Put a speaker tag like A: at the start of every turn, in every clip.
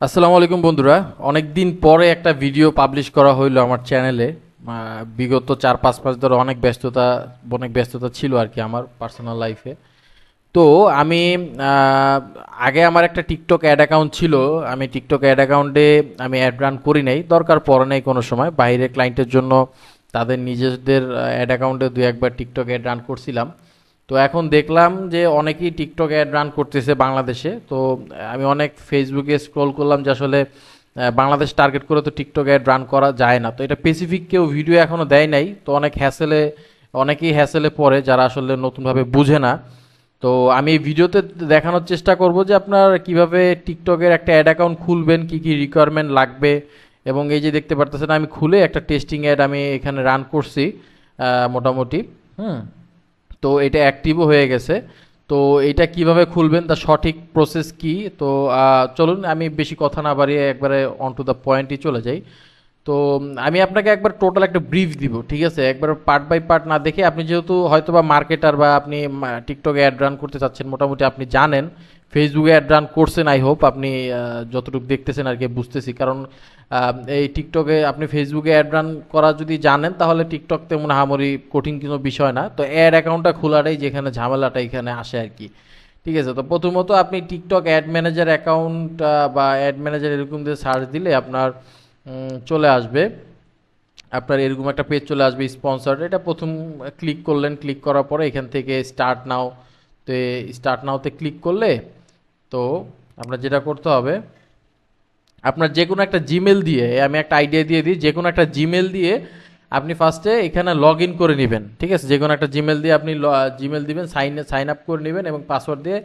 A: আসসালামু আলাইকুম বন্ধুরা। অনেক দিন পরে একটা ভিডিও পাবলিশ করা হইলো আমার চ্যানেলে। বিগত 4-5 মাস ধরে অনেক ব্যস্ততা ছিল আর কি আমার পার্সোনাল লাইফে। তো আমি আগে আমার একটা টিকটক অ্যাড অ্যাকাউন্ট ছিল। আমি টিকটক অ্যাড অ্যাকাউন্টে আমি অ্যাড রান করি নাই, দরকার পড়ে নাই কোনো সময়। বাইরের ক্লায়েন্টের জন্য তাদের নিজেদের অ্যাড অ্যাকাউন্টে দু একবার টিকটক অ্যাড রান করছিলাম। তো এখন দেখলাম যে অনেকেই টিকটক অ্যাড রান করতেছে বাংলাদেশে। তো আমি অনেক ফেসবুকে স্ক্রল করলাম যে আসলে বাংলাদেশ টার্গেট করে তো টিকটক অ্যাড রান করা যায় না। তো এটা স্পেসিফিক কেউ ভিডিও এখনও দেয় নাই, তো অনেকেই হ্যাসেলে পড়ে যারা আসলে নতুনভাবে বুঝে না। তো আমি এই ভিডিওতে দেখানোর চেষ্টা করব যে আপনার কিভাবে টিকটকের একটা অ্যাড অ্যাকাউন্ট খুলবেন, কি কি রিকোয়ারমেন্ট লাগবে। এবং এই যে দেখতে পারতেছেন আমি খুলে একটা টেস্টিং অ্যাড আমি এখানে রান করছি মোটামুটি। হুম। তো এটা অ্যাক্টিভও হয়ে গেছে। তো এটা কিভাবে খুলবেন, তার সঠিক প্রসেস কি। তো চলুন আমি বেশি কথা না বাড়িয়ে একবারে অন টু দ্য পয়েন্টই চলে যাই। তো আমি আপনাকে একবার টোটাল একটা ব্রিফ দিব, ঠিক আছে? একবার পার্ট বাই পার্ট না দেখে, আপনি যেহেতু হয়তোবা মার্কেটার বা আপনি টিকটকে অ্যাড রান করতে চাচ্ছেন, মোটামুটি আপনি জানেন, ফেসবুকে অ্যাড রান করছেন, আই হোপ আপনি যতটুকু দেখতেছেন আর কি বুঝতেছি। কারণ এই টিকটকে আপনি ফেসবুকে অ্যাড রান করা যদি জানেন তাহলে টিকটক তেমন আহামরি কঠিন কোনো বিষয় না। তো অ্যাড অ্যাকাউন্টটা খোলাটাই যেখানে ঝামেলাটা এখানে আসে আর কি। ঠিক আছে, তো প্রথমত আপনি টিকটক অ্যাড ম্যানেজার অ্যাকাউন্ট বা অ্যাড ম্যানেজার এরকম দিয়ে সার্চ দিলে আপনার চলে আসবে। আপনার এরকম একটা পেজ চলে আসবে স্পন্সর্ড, এটা প্রথম ক্লিক করলেন। ক্লিক করার পরে এখান থেকে স্টার্ট নাও, তো স্টার্ট নাওতে ক্লিক করলে তো আপনার যেটা করতে হবে, আপনার যে কোনো একটা জিমেল দিয়ে, আমি একটা আইডিয়া দিয়ে দিই, যে কোনো একটা জিমেল দিয়ে আপনি ফার্স্টে এখানে লগ ইন করে নেবেন। ঠিক আছে, যে কোনো একটা জিমেল দিয়ে আপনি জিমেল দিবেন, সাইন আপ করে নেবেন এবং পাসওয়ার্ড দিয়ে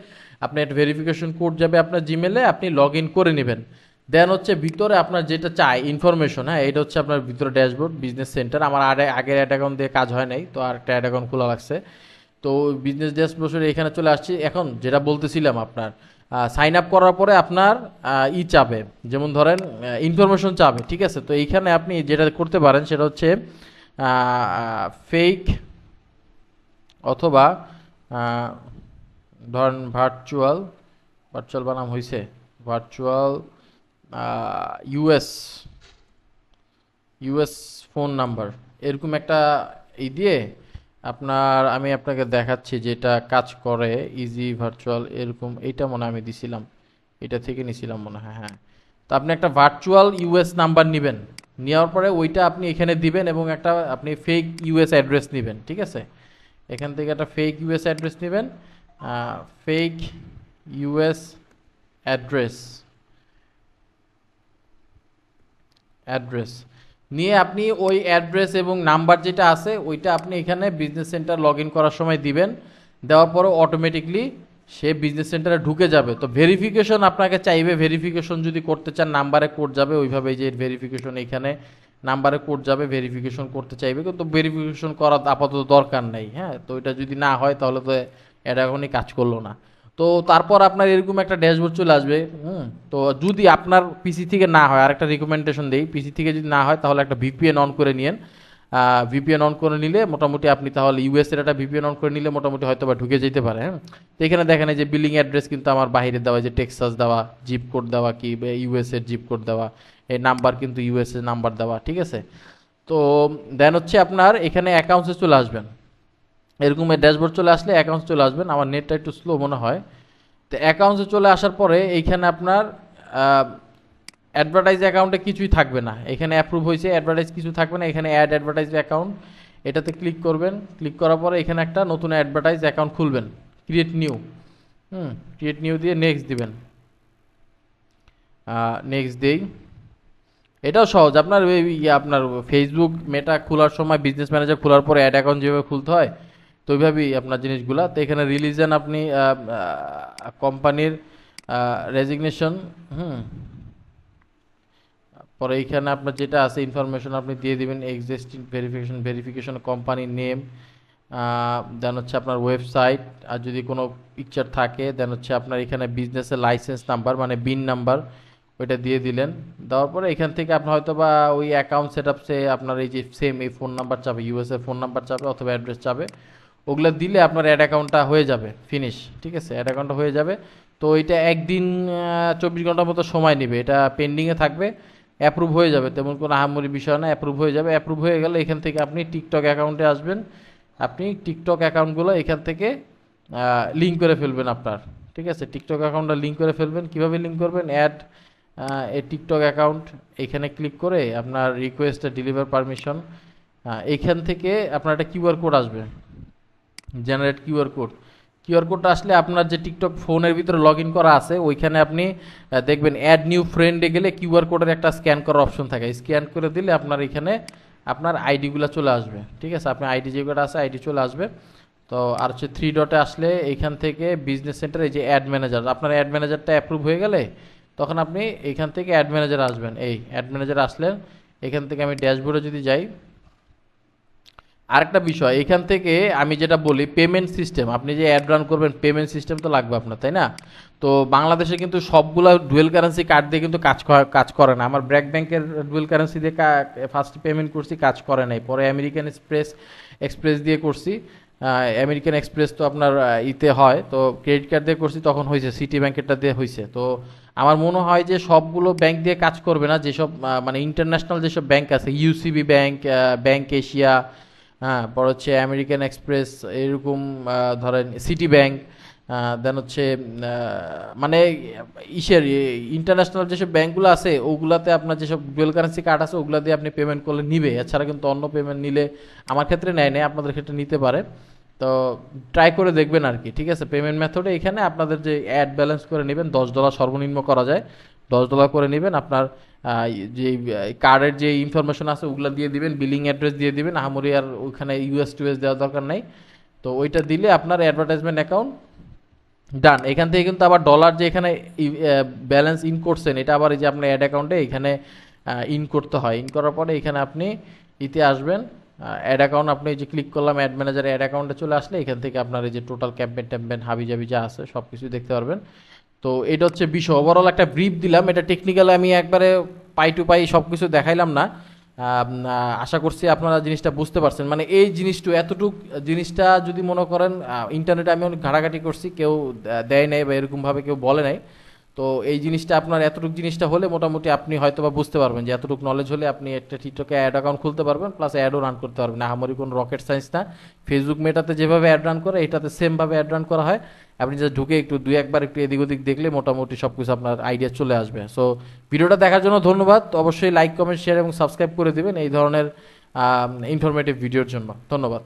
A: আপনি একটা ভেরিফিকেশন কোড যাবে আপনার জিমেলে, আপনি লগ ইন করে নেবেন। দেন হচ্ছে ভিতরে আপনার যেটা চাই ইনফরমেশন, হ্যাঁ, এটা হচ্ছে আপনার ভিতরে ড্যাশবোর্ড, বিজনেস সেন্টার। আমার আগের অ্যাড অ্যাকাউন্ট দিয়ে কাজ হয় নাই, তো আর একটা অ্যাড অ্যাকাউন্ট খোলা লাগছে। তো বিজনেস ড্যাশবোর্ডে এখানে চলে আসছি। এখন যেটা বলতেছিলাম, আপনার সাইন আপ করার পরে আপনার চাবে, যেমন ধরেন ইনফরমেশন চাবে। ঠিক আছে, তো এইখানে আপনি যেটা করতে পারেন সেটা হচ্ছে ফেক অথবা আহ, ধরেন ভার্চুয়াল, ভার্চুয়াল বানাম হয়েছে, virtual US US phone number, এরকম একটা দিয়ে আপনার, আমি আপনাকে দেখাচ্ছি যেটা কাজ করে। ইজি ভার্চুয়াল এরকম, এইটা মনে হয় আমি দিছিলাম, এটা থেকে নিছিলাম মনে হয়, হ্যাঁ। তো আপনি একটা ভার্চুয়াল ইউএস নাম্বার নেবেন, নেওয়ার পরে ওইটা আপনি এখানে দিবেন এবং একটা আপনি ফেক ইউএস অ্যাড্রেস নেবেন। ঠিক আছে, এখান থেকে একটা ফেক ইউএস অ্যাড্রেস নেবেন, ফেক ইউএস অ্যাড্রেস অ্যাড্রেস নিয়ে আপনি ওই অ্যাড্রেস এবং নাম্বার যেটা আছে ওইটা আপনি এখানে বিজনেস সেন্টার লগ ইন করার সময় দিবেন। দেওয়ার পরে অটোমেটিকলি সে বিজনেস সেন্টারে ঢুকে যাবে। তো ভেরিফিকেশন আপনাকে চাইবে, ভেরিফিকেশন যদি করতে চান নাম্বারে কোড যাবে ওইভাবে, যে ভেরিফিকেশন এখানে নাম্বারে কোড যাবে, ভেরিফিকেশন করতে চাইবে, কিন্তু ভেরিফিকেশন করার আপাতত দরকার নেই। হ্যাঁ, তো এটা যদি না হয় তাহলে তো এটা এখনই কাজ করলো না। তো তারপর আপনার এরকম একটা ড্যাশবোর্ড চলে আসবে। তো যদি আপনার পিসি থেকে না হয়, আরেকটা রিকমেন্ডেশন দিই, পিসি থেকে যদি না হয় তাহলে একটা ভিপিএন অন করে নিন। ভিপিএন অন করে নিলে মোটামুটি আপনি তাহলে ইউএস এর একটা ভিপিএন অন করে নিলে মোটামুটি হয়তো বা ঢুকে যেতে পারে। হ্যাঁ, তো এখানে দেখেন এই যে বিলিং অ্যাড্রেস কিন্তু আমার বাইরে দেওয়া, যে টেক্সাস দেওয়া, জিপ কোড দেওয়া, কি ইউএস এর জিপ কোড দেওয়া, এই নাম্বার কিন্তু ইউএস এর নাম্বার দেওয়া। ঠিক আছে, তো দেন হচ্ছে আপনার এখানে অ্যাকাউন্টসে চলে আসবেন। এরকম ড্যাশবোর্ড চলে আসলে অ্যাকাউন্টস চলে আসবেন। আমার নেটটা একটু স্লো মনে হয়। তো অ্যাকাউন্টসে চলে আসার পরে এইখানে আপনার অ্যাডভার্টাইজ অ্যাকাউন্টে কিছুই থাকবে না, এখানে অ্যাপ্রুভ হয়েছে, অ্যাডভার্টাইজ কিছু থাকবে না। এখানে অ্যাড অ্যাডভার্টাইজ অ্যাকাউন্ট, এটাতে ক্লিক করবেন। ক্লিক করার পরে এখানে একটা নতুন অ্যাডভার্টাইজ অ্যাকাউন্ট খুলবেন, ক্রিয়েট নিউ। ক্রিয়েট নিউ দিয়ে নেক্সট দিবেন। নেক্সট দিই, এটাও সহজ। আপনার আপনার ফেসবুক মেটা খোলার সময়, বিজনেস ম্যানেজার খোলার পরে অ্যাড অ্যাকাউন্ট যেভাবে খুলতে হয়, তো ওইভাবেই আপনার জিনিসগুলা। তো এখানে রিলিজন আপনি কোম্পানির রেজিগনেশন, পরে এইখানে আপনার যেটা আছে ইনফরমেশন আপনি দিয়ে দিবেন, এক্সিস্টিং ভেরিফিকেশন কোম্পানির নেম, দেন হচ্ছে আপনার ওয়েবসাইট, আর যদি কোনো পিকচার থাকে দেন হচ্ছে আপনার এখানে বিজনেসের লাইসেন্স নাম্বার মানে বিন নাম্বার, ওইটা দিয়ে দিলেন। দেওয়ার পরে এখান থেকে আপনার হয়তো বা ওই অ্যাকাউন্ট সেট আপসে আপনার এই যে সেম এই ফোন নাম্বার চাবে, ইউএসএ ফোন নাম্বার চাবে অথবা অ্যাড্রেস চাবে, ওগুলো দিলে আপনার অ্যাড অ্যাকাউন্টটা হয়ে যাবে ফিনিশ। ঠিক আছে, অ্যাড অ্যাকাউন্টটা হয়ে যাবে। তো এটা একদিন 24 ঘন্টার মতো সময় নেবে, এটা পেন্ডিংয়ে থাকবে, অ্যাপ্রুভ হয়ে যাবে, তেমন কোনো আহামরি বিষয় না, অ্যাপ্রুভ হয়ে যাবে। অ্যাপ্রুভ হয়ে গেলে এখান থেকে আপনি টিকটক অ্যাকাউন্টে আসবেন, আপনি টিকটক অ্যাকাউন্টগুলো এখান থেকে লিঙ্ক করে ফেলবেন আপনার, ঠিক আছে? টিকটক অ্যাকাউন্টটা লিঙ্ক করে ফেলবেন। কিভাবে লিঙ্ক করবেন? অ্যাড এ টিকটক অ্যাকাউন্ট, এখানে ক্লিক করে আপনার রিকোয়েস্ট ডেলিভার পারমিশন, এইখান থেকে আপনার একটা কিউআর কোড আসবে, জেনারেট কিউআর কোড। কিউআর কোডটা আসলে আপনার যে টিকটক ফোনের ভিতরে লগ ইন করা আছে ওইখানে আপনি দেখবেন অ্যাড নিউ ফ্রেন্ডে গেলে কিউআর কোডের একটা স্ক্যান করার অপশন থাকে, স্ক্যান করে দিলে আপনার এখানে আপনার আইডিগুলো চলে আসবে, ঠিক আছে? আপনার আইডি যেগুলো আছে আইডি চলে আসবে। তো আর হচ্ছে 3 ডটে আসলে এইখান থেকে বিজনেস সেন্টার, এই যে অ্যাড ম্যানেজার, আপনার অ্যাড ম্যানেজারটা অ্যাপ্রুভ হয়ে গেলে তখন আপনি এইখান থেকে অ্যাড ম্যানেজার আসবেন। এই অ্যাড ম্যানেজার আসলেন, এখান থেকে আমি ড্যাশবোর্ডে যদি যাই, আরেকটা বিষয় এখান থেকে আমি যেটা বলি পেমেন্ট সিস্টেম, আপনি যে অ্যাড রান করবেন পেমেন্ট সিস্টেম তো লাগবে আপনার, তাই না? তো বাংলাদেশে কিন্তু সবগুলা ডুয়েল কারেন্সি কার্ড দিয়ে কিন্তু কাজ করে না। আমার ব্র্যাক ব্যাংকের ডুয়েল কারেন্সি দিয়ে ফার্স্ট পেমেন্ট করছি, কাজ করে নাই, পরে আমেরিকান এক্সপ্রেস দিয়ে করছি। আমেরিকান এক্সপ্রেস তো আপনার ইতে হয়, তো ক্রেডিট কার্ড দিয়ে করছি তখন হয়েছে, সিটি ব্যাংকেরটা দিয়ে হয়েছে। তো আমার মনে হয় যে সবগুলো ব্যাংক দিয়ে কাজ করবে না, যেসব মানে ইন্টারন্যাশনাল যেসব ব্যাংক আছে, ইউসিবি ব্যাংক, ব্যাংক এশিয়া, হ্যাঁ, পর হচ্ছে আমেরিকান এক্সপ্রেস, এরকম ধরেন সিটি ব্যাংক, দেন হচ্ছে মানে ইসের ইন্টারন্যাশনাল যেসব ব্যাংকগুলো আছে ওগুলাতে আপনার যেসব ডুয়েল কারেন্সি কার্ড আছে ওগুলা দিয়ে আপনি পেমেন্ট করলে নিবে, এছাড়া কিন্তু অন্য পেমেন্ট নিলে আমার ক্ষেত্রে নেয় নেই, আপনাদের ক্ষেত্রে নিতে পারে। তো ট্রাই করে দেখবেন আর কি, ঠিক আছে? পেমেন্ট মেথডে এখানে আপনাদের যে অ্যাড ব্যালেন্স করে নেবেন, $10 সর্বনিম্ন করা যায়, $10 করে নেবেন। আপনার যে কার্ডের যে ইনফরমেশন আছে ওগুলো দিয়ে দিবেন, বিলিং অ্যাড্রেস দিয়ে দিবেন, আহামরি আর ওইখানে ইউএস টুএস দেওয়ার দরকার নাই। তো ওইটা দিলে আপনার অ্যাডভার্টাইজমেন্ট অ্যাকাউন্ট ডান। এখান থেকে কিন্তু আবার ডলার যে এখানে ব্যালেন্স ইন করছেন এটা আবার এই যে আপনার অ্যাড অ্যাকাউন্টে এখানে ইন করতে হয়। ইন করার পরে এখানে আপনি ইতে আসবেন, অ্যাড অ্যাকাউন্ট, আপনি এই যে ক্লিক করলাম অ্যাড ম্যানেজারে, অ্যাড অ্যাকাউন্টে চলে আসলে এখান থেকে আপনার এই যে টোটাল ক্যাম্পেন ট্যাম্পেন হাবি জাবি যা আছে সব কিছু দেখতে পারবেন। তো এটা হচ্ছে বিষয়, ওভারঅল একটা ব্রিফ দিলাম, এটা টেকনিক্যালি আমি একবারে পাই টু পাই সব কিছু দেখাইলাম না। আশা করছি আপনারা জিনিসটা বুঝতে পারছেন, মানে এই জিনিসটা এতটুক জিনিসটা যদি মনে করেন ইন্টারনেটে আমি অনেক ঘাটাঘাটি করছি, কেউ দেয় নাই বা এরকমভাবে কেউ বলে নাই। তো এই জিনিসটা আপনার এতটুকু জিনিসটা হলে মোটামুটি আপনি হয়তো বা বুঝতে পারবেন যে এতটুকু নলেজ হলে আপনি একটা টিকটকে অ্যাড অ্যাকাউন্ট খুলতে পারবেন, প্লাস অ্যাডও রান করতে পারবেন। আমারই কোনো রকেট সায়েন্স না, ফেসবুক মেটাতে যেভাবে অ্যাড রান করে এটাতে সেমভাবে অ্যাড রান করা হয়। আপনি যা ঢুকে একটু দুই একবার একটু এদিক ওদিক দেখলে মোটামুটি সব কিছু আপনার আইডিয়া চলে আসবে। সো ভিডিওটা দেখার জন্য ধন্যবাদ, অবশ্যই লাইক কমেন্ট শেয়ার এবং সাবস্ক্রাইব করে দিবেন এই ধরনের ইনফরমেটিভ ভিডিওর জন্য। ধন্যবাদ।